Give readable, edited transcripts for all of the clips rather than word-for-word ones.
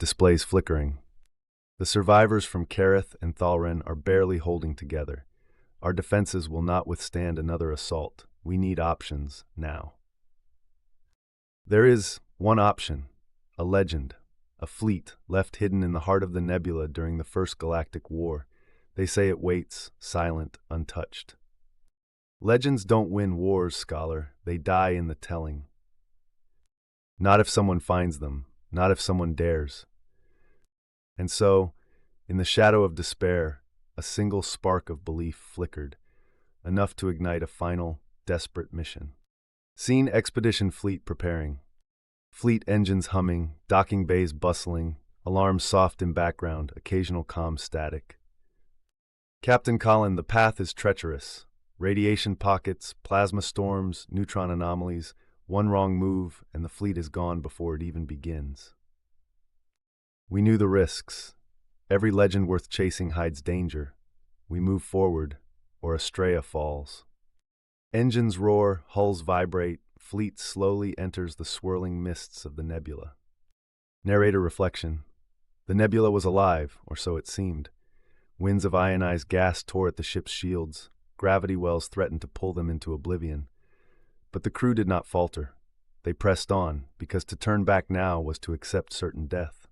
displays flickering. The survivors from Kereth and Thalren are barely holding together. Our defenses will not withstand another assault. We need options now. There is one option, a legend, a fleet left hidden in the heart of the nebula during the First Galactic War. They say it waits, silent, untouched. Legends don't win wars, Scholar. They die in the telling. Not if someone finds them, not if someone dares. And so, in the shadow of despair, a single spark of belief flickered, enough to ignite a final, desperate mission. Seen expedition fleet preparing. Fleet engines humming, docking bays bustling, alarms soft in background, occasional calm static. Captain Kallan, the path is treacherous. Radiation pockets, plasma storms, neutron anomalies, one wrong move, and the fleet is gone before it even begins. We knew the risks. Every legend worth chasing hides danger. We move forward, or Astraea falls. Engines roar, hulls vibrate, fleet slowly enters the swirling mists of the nebula. Narrator reflection. The nebula was alive, or so it seemed. Winds of ionized gas tore at the ship's shields. Gravity wells threatened to pull them into oblivion. But the crew did not falter. They pressed on, because to turn back now was to accept certain death.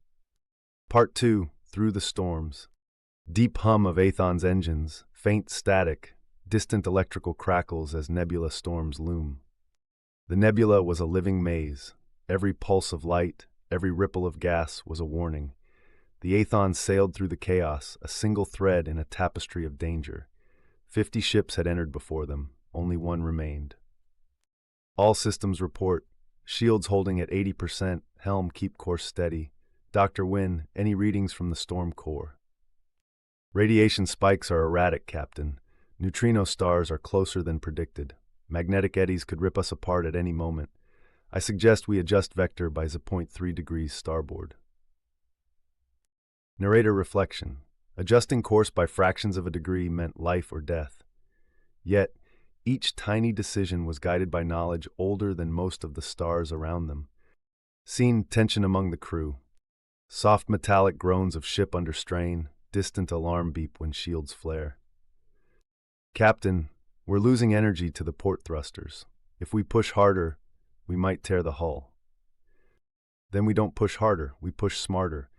Part 2, Through the Storms. Deep hum of Aethon's engines, faint static, distant electrical crackles as nebula storms loom. The nebula was a living maze. Every pulse of light, every ripple of gas was a warning. The Aethon sailed through the chaos, a single thread in a tapestry of danger. 50 ships had entered before them, only one remained. All systems report, shields holding at 80%, helm keep course steady. Dr. Wynn, any readings from the storm core? Radiation spikes are erratic, Captain. Neutrino stars are closer than predicted. Magnetic eddies could rip us apart at any moment. I suggest we adjust vector by 0.3 degrees starboard. Narrator reflection. Adjusting course by fractions of a degree meant life or death. Yet, each tiny decision was guided by knowledge older than most of the stars around them. Seen tension among the crew. Soft metallic groans of ship under strain, distant alarm beep when shields flare. Captain, we're losing energy to the port thrusters. If we push harder, we might tear the hull. Then we don't push harder, we push smarter.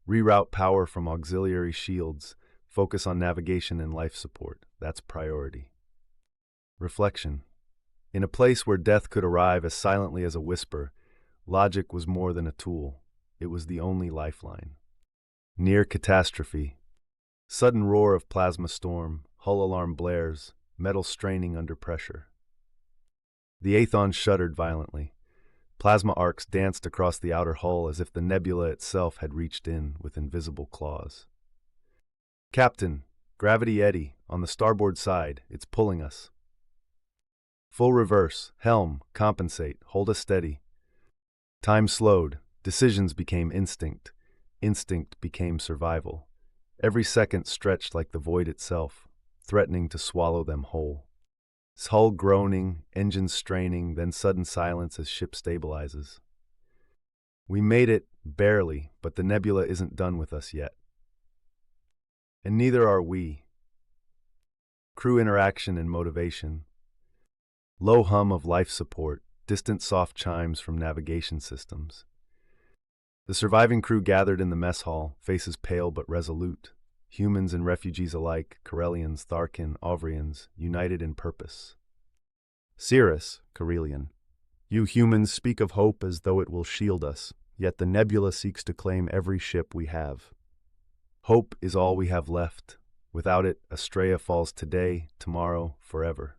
Reroute power from auxiliary shields, focus on navigation and life support. That's priority. Reflection. In a place where death could arrive as silently as a whisper, logic was more than a tool. It was the only lifeline. Near catastrophe. Sudden roar of plasma storm, hull alarm blares, metal straining under pressure. The Aethon shuddered violently. Plasma arcs danced across the outer hull as if the nebula itself had reached in with invisible claws. Captain, gravity eddy, on the starboard side, it's pulling us. Full reverse, helm, compensate, hold us steady. Time slowed, decisions became instinct. Instinct became survival. Every second stretched like the void itself, threatening to swallow them whole. Hull groaning, engines straining, then sudden silence as ship stabilizes. We made it, barely, but the nebula isn't done with us yet. And neither are we. Crew interaction and motivation. Low hum of life support, distant soft chimes from navigation systems. The surviving crew gathered in the mess hall, faces pale but resolute. Humans and refugees alike, Corellians, Tharkin, Ovrians, united in purpose. Cirrus, Corellian. You humans speak of hope as though it will shield us, yet the nebula seeks to claim every ship we have. Hope is all we have left. Without it, Astraea falls today, tomorrow, forever.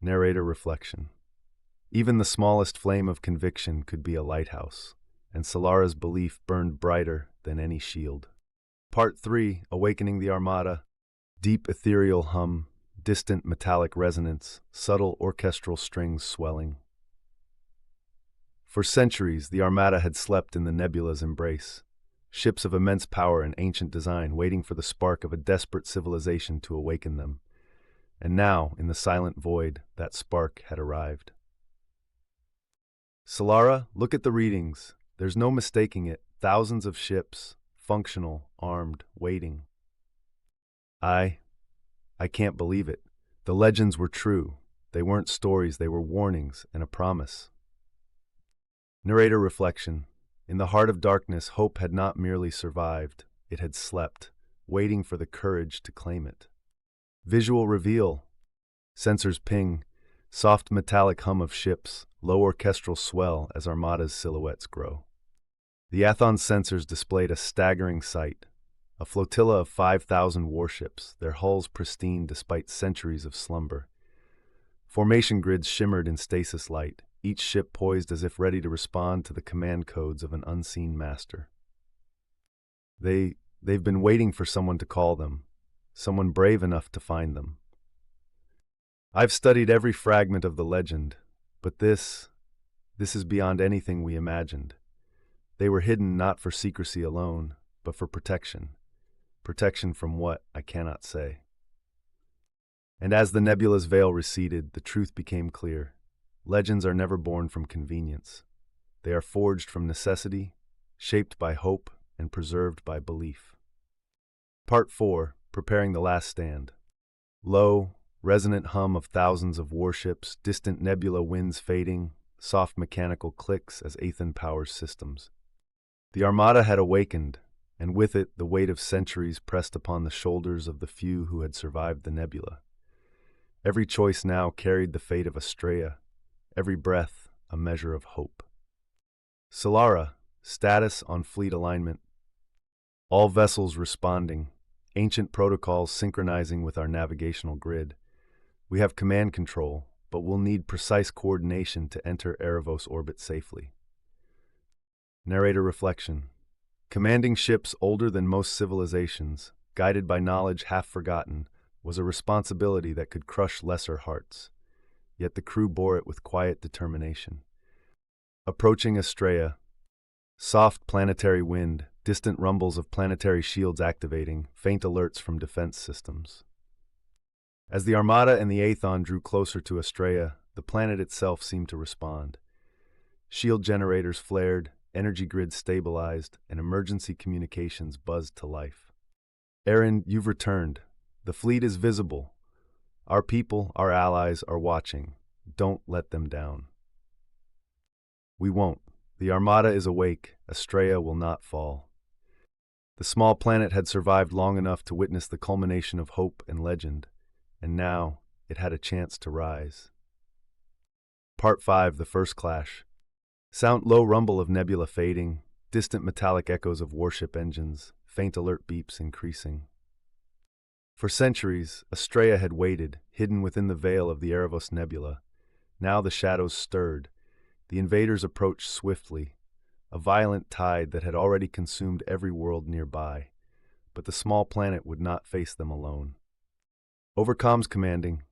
Narrator reflection. Even the smallest flame of conviction could be a lighthouse, and Selara's belief burned brighter than any shield. Part 3, Awakening the Armada. Deep ethereal hum, distant metallic resonance, subtle orchestral strings swelling. For centuries, the Armada had slept in the nebula's embrace. Ships of immense power and ancient design waiting for the spark of a desperate civilization to awaken them. And now, in the silent void, that spark had arrived. Selara, look at the readings. There's no mistaking it. thousands of ships, functional, armed, waiting. I can't believe it. The legends were true. They weren't stories, they were warnings and a promise. Narrator reflection. In the heart of darkness, hope had not merely survived, it had slept, waiting for the courage to claim it. Visual reveal. Sensors ping, soft metallic hum of ships, low orchestral swell as armada's silhouettes grow. The Aethon sensors displayed a staggering sight. A flotilla of 5,000 warships, their hulls pristine despite centuries of slumber. Formation grids shimmered in stasis light, each ship poised as if ready to respond to the command codes of an unseen master. They've been waiting for someone to call them, someone brave enough to find them. I've studied every fragment of the legend, but this is beyond anything we imagined. They were hidden not for secrecy alone, but for protection. Protection from what, I cannot say. And as the nebula's veil receded, the truth became clear. Legends are never born from convenience. They are forged from necessity, shaped by hope, and preserved by belief. Part 4, Preparing the Last Stand. Low, resonant hum of thousands of warships, distant nebula winds fading, soft mechanical clicks as Aethon powers systems. The armada had awakened, and with it the weight of centuries pressed upon the shoulders of the few who had survived the nebula. Every choice now carried the fate of Astraea, every breath a measure of hope. Selara, status on fleet alignment. All vessels responding, ancient protocols synchronizing with our navigational grid. We have command control, but we'll need precise coordination to enter Erevos orbit safely. Narrator reflection. Commanding ships older than most civilizations, guided by knowledge half forgotten, was a responsibility that could crush lesser hearts. Yet the crew bore it with quiet determination. Approaching Astraea. Soft planetary wind, distant rumbles of planetary shields activating, faint alerts from defense systems. As the armada and the Aethon drew closer to Astraea, the planet itself seemed to respond. Shield generators flared, energy grids stabilized, and emergency communications buzzed to life. Erynd, you've returned. The fleet is visible. Our people, our allies, are watching. Don't let them down. We won't. The armada is awake. Astraea will not fall. The small planet had survived long enough to witness the culmination of hope and legend, and now it had a chance to rise. Part 5, The First Clash. Low rumble of nebula fading, distant metallic echoes of warship engines, faint alert beeps increasing. For centuries, Astraea had waited, hidden within the veil of the Erevos Nebula. Now the shadows stirred. The invaders approached swiftly, a violent tide that had already consumed every world nearby. But the small planet would not face them alone. Over comms commanding,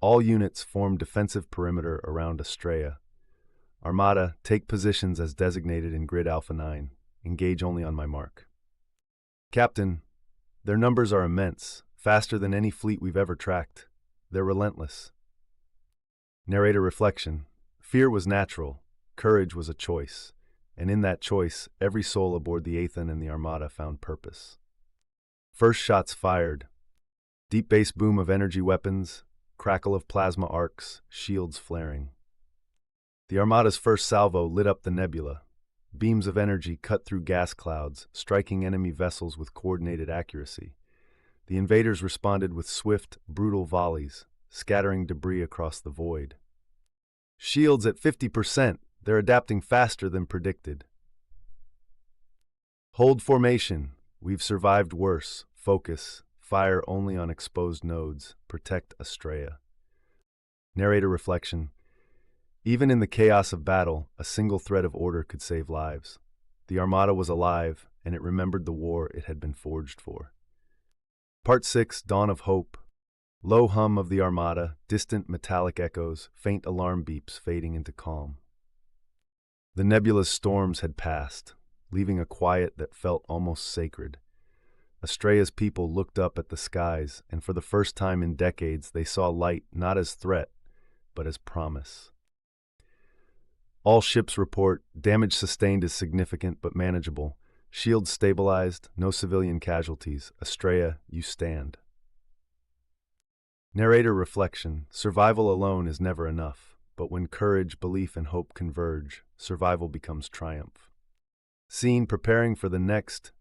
all units formed defensive perimeter around Astraea. Armada, take positions as designated in Grid Alpha 9. Engage only on my mark. Captain, their numbers are immense, faster than any fleet we've ever tracked. They're relentless. Narrator reflection. Fear was natural. Courage was a choice. And in that choice, every soul aboard the Aethon and the Armada found purpose. First shots fired. Deep bass boom of energy weapons, crackle of plasma arcs, shields flaring. The Armada's first salvo lit up the nebula. Beams of energy cut through gas clouds, striking enemy vessels with coordinated accuracy. The invaders responded with swift, brutal volleys, scattering debris across the void. Shields at 50%, they're adapting faster than predicted. Hold formation. We've survived worse. Focus. Fire only on exposed nodes. Protect Astraea. Narrator reflection. Even in the chaos of battle, a single thread of order could save lives. The Armada was alive, and it remembered the war it had been forged for. Part 6, Dawn of Hope. Low hum of the Armada, distant metallic echoes, faint alarm beeps fading into calm. The nebula's storms had passed, leaving a quiet that felt almost sacred. Astraea's people looked up at the skies, and for the first time in decades they saw light not as threat, but as promise. All ships report damage sustained is significant but manageable. Shields stabilized, no civilian casualties. Astraea, you stand. Narrator reflection. Survival alone is never enough, but when courage, belief, and hope converge, survival becomes triumph. Scene preparing for the next